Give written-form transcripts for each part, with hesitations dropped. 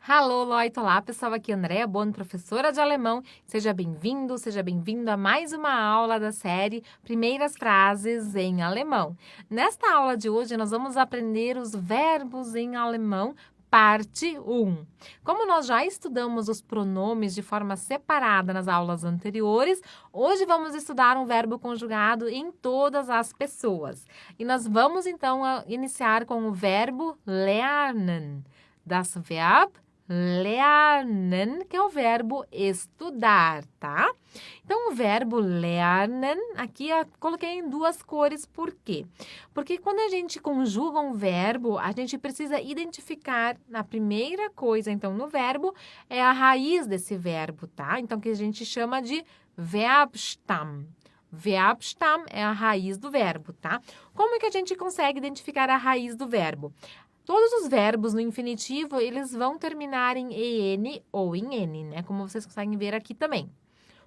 Alô, Loito! Olá, pessoal, aqui é Andréa Bono, professora de alemão. Seja bem-vindo, seja bem-vinda a mais uma aula da série Primeiras Frases em Alemão. Nesta aula de hoje, nós vamos aprender os verbos em alemão, parte 1. Como nós já estudamos os pronomes de forma separada nas aulas anteriores, hoje vamos estudar um verbo conjugado em todas as pessoas. E nós vamos, então, iniciar com o verbo lernen. Das Verb lernen, que é o verbo estudar, tá? Então, o verbo lernen, aqui eu coloquei em duas cores, por quê? Porque quando a gente conjuga um verbo, a gente precisa identificar a primeira coisa, então, no verbo, é a raiz desse verbo, tá? Então, que a gente chama de Verbstamm. Verbstamm é a raiz do verbo, tá? Como é que a gente consegue identificar a raiz do verbo? Todos os verbos no infinitivo, eles vão terminar em EN ou em N, né? Como vocês conseguem ver aqui também.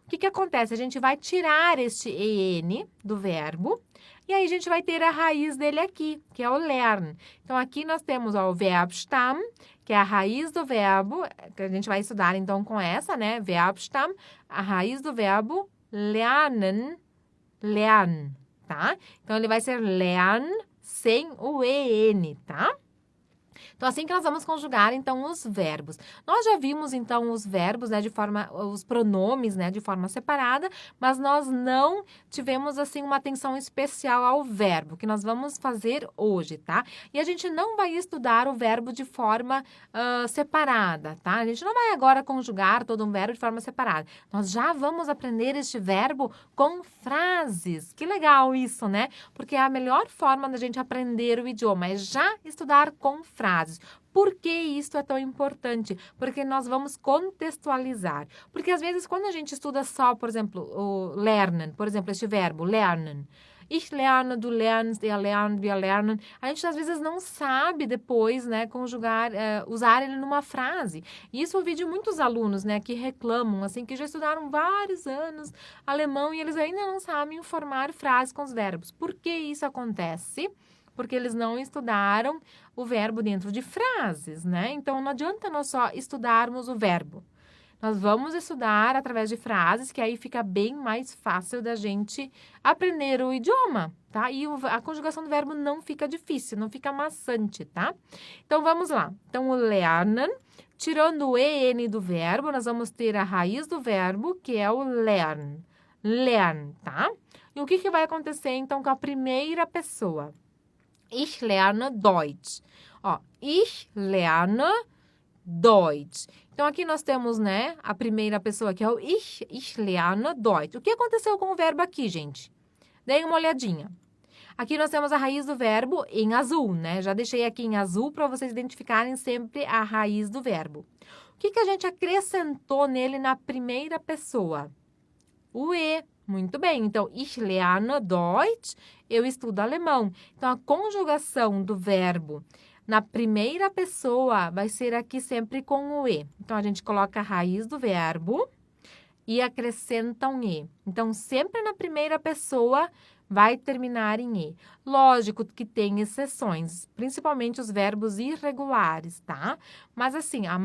O que acontece? A gente vai tirar este EN do verbo e aí a gente vai ter a raiz dele aqui, que é o lernen. Então, aqui nós temos ó, o Verbstamm, que é a raiz do verbo, que a gente vai estudar então com essa, né? Verbstamm, a raiz do verbo lernen, lernen, tá? Então, ele vai ser lernen sem o EN, tá? Então, assim que nós vamos conjugar, então, os verbos. Nós já vimos, então, os verbos, né, os pronomes, né, de forma separada, mas nós não tivemos, assim, uma atenção especial ao verbo, que nós vamos fazer hoje, tá? E a gente não vai estudar o verbo de forma separada, tá? A gente não vai agora conjugar todo um verbo de forma separada. Nós já vamos aprender este verbo com frases. Que legal isso, né? Porque é a melhor forma da gente aprender o idioma, é já estudar com frases. Por que isso é tão importante? Porque nós vamos contextualizar. Porque às vezes quando a gente estuda só, por exemplo, o lernen, por exemplo, este verbo, lernen. Ich lerne, du lernst, er lernt, wir lernen. A gente às vezes não sabe depois, né, conjugar, usar ele numa frase. E isso eu vi de muitos alunos, né, que reclamam, assim, que já estudaram vários anos alemão e eles ainda não sabem formar frases com os verbos. Por que isso acontece? Porque eles não estudaram o verbo dentro de frases, né? Então, não adianta nós só estudarmos o verbo. Nós vamos estudar através de frases, que aí fica bem mais fácil da gente aprender o idioma, tá? E a conjugação do verbo não fica difícil, não fica maçante, tá? Então, vamos lá. Então, o lernen, tirando o EN do verbo, nós vamos ter a raiz do verbo, que é o lern. Lern, tá? E o que vai acontecer, então, com a primeira pessoa? Ich lerne Deutsch. Ó, ich lerne Deutsch. Então, aqui nós temos, né, a primeira pessoa, que é o ich lerne Deutsch. O que aconteceu com o verbo aqui, gente? Deem uma olhadinha. Aqui nós temos a raiz do verbo em azul, né? Já deixei aqui em azul para vocês identificarem sempre a raiz do verbo. O que a gente acrescentou nele na primeira pessoa? O E. Muito bem, então, ich lerne Deutsch, eu estudo alemão. Então, a conjugação do verbo na primeira pessoa vai ser aqui sempre com o E. Então, a gente coloca a raiz do verbo e acrescenta um E. Então, sempre na primeira pessoa vai terminar em E. Lógico que tem exceções, principalmente os verbos irregulares, tá? Mas, assim, a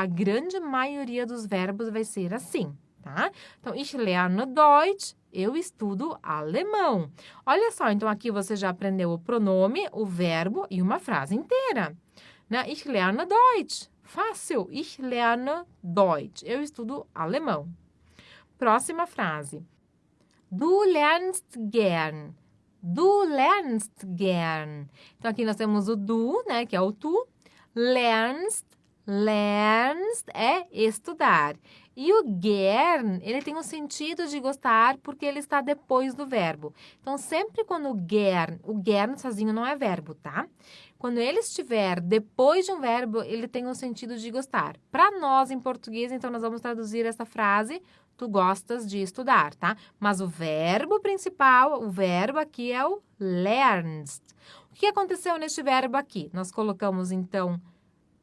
grande maioria dos verbos vai ser assim. Tá? Então, ich lerne Deutsch, eu estudo alemão. Olha só, então aqui você já aprendeu o pronome, o verbo e uma frase inteira. Né? Ich lerne Deutsch. Fácil. Ich lerne Deutsch. Eu estudo alemão. Próxima frase. Du lernst gern. Du lernst gern. Então, aqui nós temos o du, né, que é o tu. Lernst. Lernst é estudar. E o gern, ele tem um sentido de gostar porque ele está depois do verbo. Então, sempre quando o gern sozinho não é verbo, tá? Quando ele estiver depois de um verbo, ele tem um sentido de gostar. Para nós, em português, então, nós vamos traduzir essa frase, tu gostas de estudar, tá? Mas o verbo principal, o verbo aqui é o lernst. O que aconteceu neste verbo aqui? Nós colocamos, então,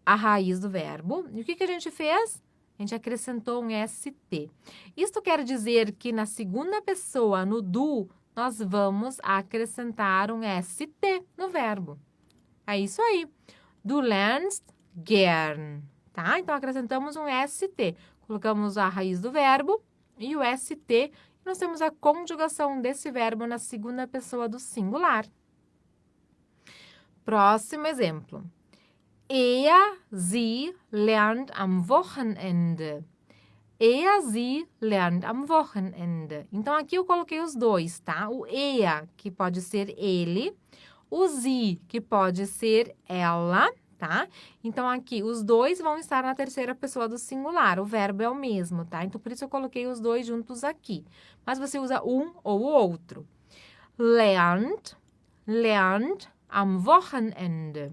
a raiz do verbo. E o que a gente fez? A gente acrescentou um ST. Isto quer dizer que na segunda pessoa, no du, nós vamos acrescentar um ST no verbo. É isso aí. Du lernst gern, tá? Então, acrescentamos um ST. Colocamos a raiz do verbo e o ST. Nós temos a conjugação desse verbo na segunda pessoa do singular. Próximo exemplo. Er, sie lernt am Wochenende. Er, sie lernt am Wochenende. Então, aqui eu coloquei os dois, tá? O er, que pode ser ele. O sie, que pode ser ela, tá? Então, aqui, os dois vão estar na terceira pessoa do singular. O verbo é o mesmo, tá? Então, por isso eu coloquei os dois juntos aqui. Mas você usa um ou o outro. Lernt, lernt am Wochenende.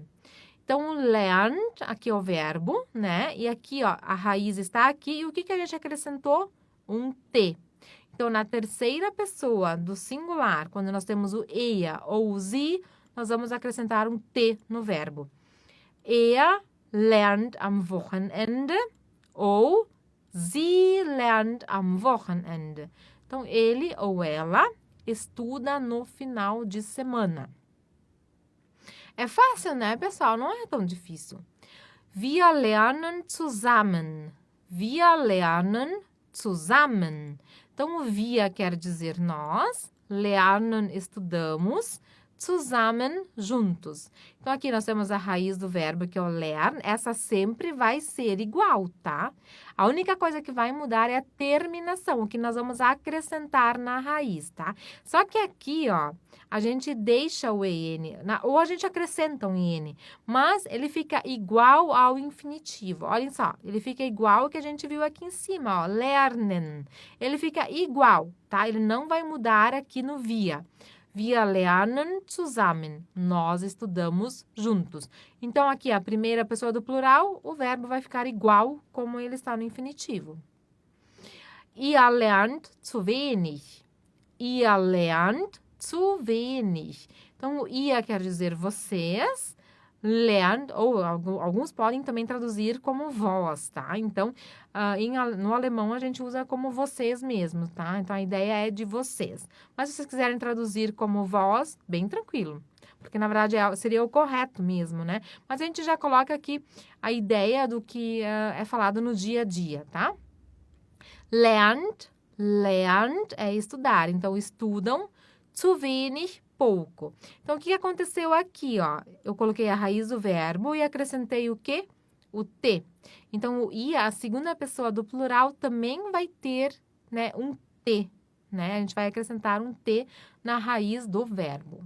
Então, lernt, aqui é o verbo, né? E aqui, ó, a raiz está aqui. E o que a gente acrescentou? Um T. Então, na terceira pessoa do singular, quando nós temos o er ou o sie, nós vamos acrescentar um T no verbo. Er lernt am Wochenende ou sie lernt am Wochenende. Então, ele ou ela estuda no final de semana. É fácil, né, pessoal? Não é tão difícil. Wir lernen zusammen. Wir lernen zusammen. Então, o wir quer dizer nós, lernen, estudamos, zusammen, juntos. Então, aqui nós temos a raiz do verbo, que é o lernen. Essa sempre vai ser igual, tá? A única coisa que vai mudar é a terminação, o que nós vamos acrescentar na raiz, tá? Só que aqui, ó, a gente deixa o EN, ou a gente acrescenta um IN, mas ele fica igual ao infinitivo. Olhem só, ele fica igual ao que a gente viu aqui em cima, ó, lernen. Ele fica igual, tá? Ele não vai mudar aqui no wir. Wir lernen zusammen. Nós estudamos juntos. Então, aqui, a primeira pessoa do plural, o verbo vai ficar igual como ele está no infinitivo. Ihr lernt zu wenig. Ihr lernt zu wenig. Então, o ihr quer dizer vocês, lernt, ou alguns podem também traduzir como vós, tá? Então, no alemão a gente usa como vocês mesmos, tá? Então, a ideia é de vocês. Mas se vocês quiserem traduzir como vós, bem tranquilo. Porque, na verdade, seria o correto mesmo, né? Mas a gente já coloca aqui a ideia do que é falado no dia a dia, tá? Lernt é estudar. Então, estudam, zu wenig, pouco. Então, o que aconteceu aqui, ó? Eu coloquei a raiz do verbo e acrescentei o quê? O T. Então, o I, a segunda pessoa do plural, também vai ter, né, um T, né? A gente vai acrescentar um T na raiz do verbo.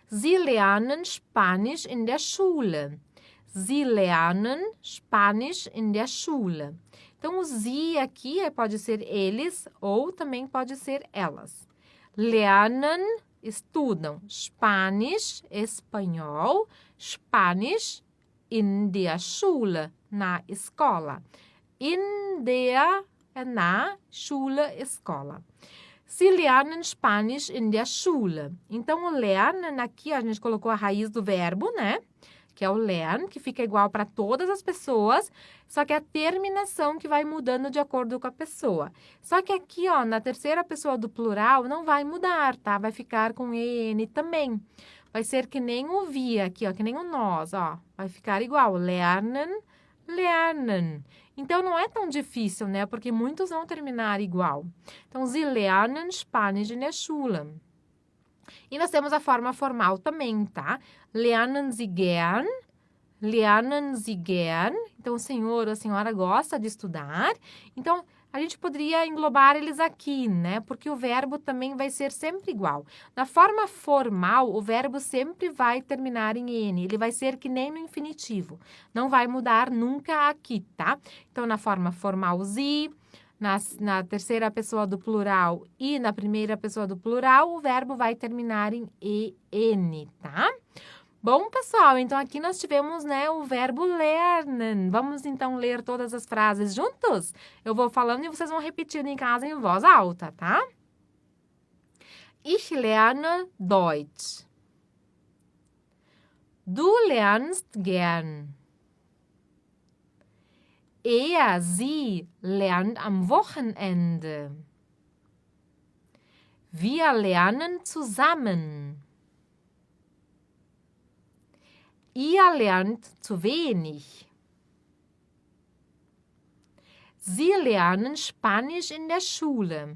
Sie lernen Spanisch in der Schule. Sie lernen Spanisch in der Schule. Então, o sie aqui pode ser eles ou também pode ser elas. Lernen, estudam. Spanisch, espanhol. Spanisch in der Schule, na escola. In der, na, Schule, escola. Sie lernen Spanisch in der Schule. Então, o lernen aqui, a gente colocou a raiz do verbo, né? Que é o lernen, que fica igual para todas as pessoas, só que a terminação que vai mudando de acordo com a pessoa. Só que aqui, ó, na terceira pessoa do plural, não vai mudar, tá? Vai ficar com EN também. Vai ser que nem o wir aqui, ó, que nem o nós, ó. Vai ficar igual, lernen, lernen. Então, não é tão difícil, né? Porque muitos vão terminar igual. Então, Sie lernen Spanisch in der Schule. E nós temos a forma formal também, tá? Lernen Sie gern. Lernen Sie gern. Então, o senhor ou a senhora gosta de estudar. Então, a gente poderia englobar eles aqui, né? Porque o verbo também vai ser sempre igual. Na forma formal, o verbo sempre vai terminar em N. Ele vai ser que nem no infinitivo. Não vai mudar nunca aqui, tá? Então, na forma formal, Sie. Na terceira pessoa do plural e na primeira pessoa do plural, o verbo vai terminar em EN, tá? Bom, pessoal, então aqui nós tivemos, né, o verbo lernen. Vamos, então, ler todas as frases juntos? Eu vou falando e vocês vão repetindo em casa em voz alta, tá? Ich lerne Deutsch. Du lernst gern. Er, sie lernt am Wochenende. Wir lernen zusammen. Ihr lernt zu wenig. Sie lernen Spanisch in der Schule.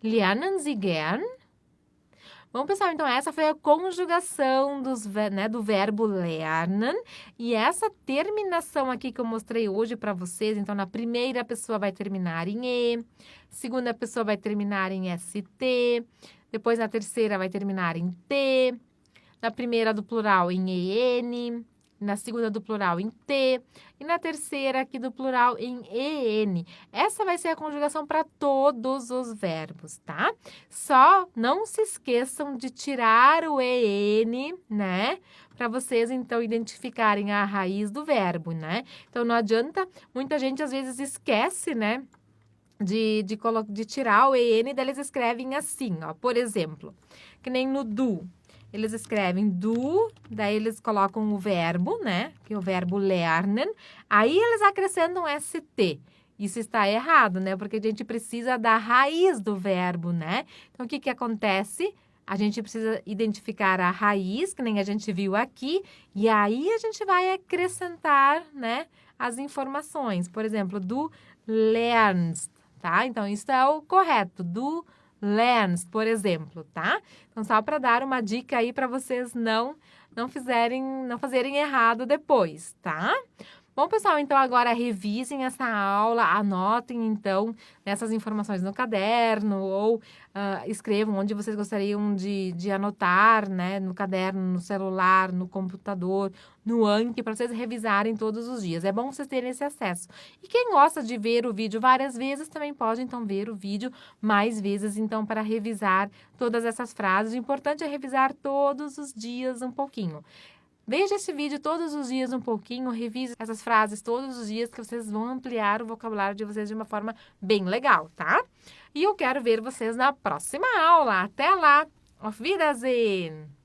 Lernen Sie gern? Bom, pessoal, então essa foi a conjugação do verbo lernen. E essa terminação aqui que eu mostrei hoje para vocês, então na primeira pessoa vai terminar em E, segunda pessoa vai terminar em ST, depois na terceira vai terminar em T, na primeira do plural em EN, na segunda do plural em T e na terceira aqui do plural em EN. Essa vai ser a conjugação para todos os verbos, tá? Só não se esqueçam de tirar o EN, né? Para vocês, então, identificarem a raiz do verbo, né? Então, não adianta, muita gente às vezes esquece, né? De tirar o EN, daí eles escrevem assim, ó. Por exemplo, que nem no do. Eles escrevem do, daí eles colocam o verbo, né? Que é o verbo lernen. Aí eles acrescentam ST. Isso está errado, né? Porque a gente precisa da raiz do verbo, né? Então, o que acontece? A gente precisa identificar a raiz, que nem a gente viu aqui. E aí, a gente vai acrescentar, né? As informações. Por exemplo, do lernst, tá? Então, isso é o correto. Do lernst, por exemplo, tá? Então, só para dar uma dica aí para vocês não fazerem errado depois, tá? Bom, pessoal, então agora revisem essa aula, anotem, então, essas informações no caderno ou escrevam onde vocês gostariam de anotar, né? No caderno, no celular, no computador, no Anki, para vocês revisarem todos os dias. É bom vocês terem esse acesso. E quem gosta de ver o vídeo várias vezes, também pode, então, ver o vídeo mais vezes, então, para revisar todas essas frases. O importante é revisar todos os dias um pouquinho. Veja esse vídeo todos os dias um pouquinho, revise essas frases todos os dias que vocês vão ampliar o vocabulário de vocês de uma forma bem legal, tá? E eu quero ver vocês na próxima aula. Até lá! Auf Wiedersehen!